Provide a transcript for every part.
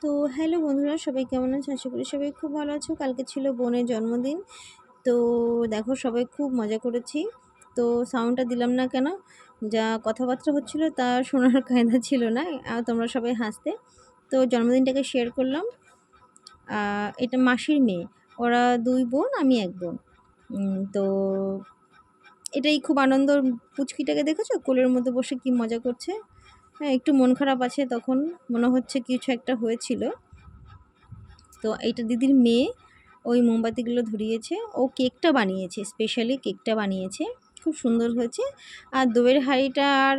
তো হ্যালো বন্ধুরা, সবাই কেমন আছো? আশা করি সবাই খুব ভালো আছো। কালকে ছিল বোনের জন্মদিন। তো দেখো সবাই খুব মজা করেছি। তো সাউন্ডটা দিলাম না কেন, যা কথাবার্তা হচ্ছিল তা শোনার কায়দা ছিল না। তোমরা সবাই হাসতে। তো জন্মদিনটাকে শেয়ার করলাম। এটা মাসির মেয়ে। ওরা ২ বোন, আমি ১ বোন। তো এটাই খুব আনন্দ। পুচকিটাকে দেখেছো? কোলের মধ্যে বসে কি মজা করছে। হ্যাঁ, একটু মন খারাপ আছে, তখন মনে হচ্ছে কিছু একটা হয়েছিল। তো এইটা দিদির মেয়ে, ওই মোমবাতিগুলো ধরিয়েছে। ও কেকটা বানিয়েছে, স্পেশালি কেকটা বানিয়েছে, খুব সুন্দর হয়েছে। আর দইয়ের হাঁড়িটা আর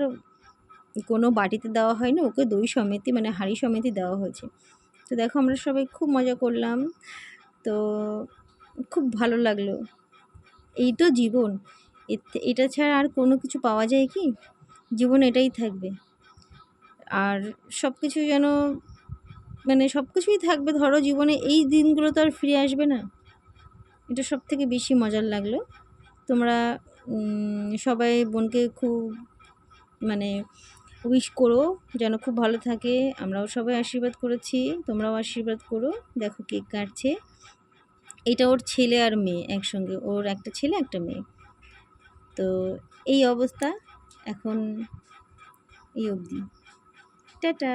কোনো বাটিতে দেওয়া হয়নি, ওকে দই সমেতই মানে হাঁড়ি সমেতই দেওয়া হয়েছে। তো দেখো আমরা সবাই খুব মজা করলাম। তো খুব ভালো লাগলো। এই তো জীবন, এটা ছাড়া আর কোনো কিছু পাওয়া যায় কি? জীবন এটাই থাকবে। আর সব কিছু যেন মানে সব কিছুই থাকবে, ধরো জীবনে এই দিনগুলো তো আর ফিরে আসবে না। এটা সবথেকে বেশি মজার লাগলো। তোমরা সবাই বোনকে খুব মানে উইশ করো যেন খুব ভালো থাকে। আমরাও সবাই আশীর্বাদ করেছি, তোমরাও আশীর্বাদ করো। দেখো কেক কাটছে। এটা ওর ছেলে আর মেয়ে একসঙ্গে, ওর একটা ছেলে একটা মেয়ে। তো এই অবস্থা এখন, এই অবধি। টাটা।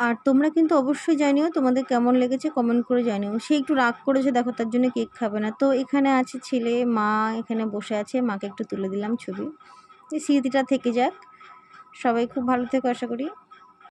আর তোমরা কিন্তু অবশ্যই জানিও তোমাদের কেমন লেগেছে, কমেন্ট করে জানিও। সে একটু রাগ করেছে দেখো, তার জন্য কেক খাবে না। তো এখানে আছে ছেলে, মা এখানে বসে আছে, মাকে একটু তুলে দিলাম ছবি। এই স্মৃতিটা থেকে যাক। সবাই খুব ভালো থেকো আশা করি।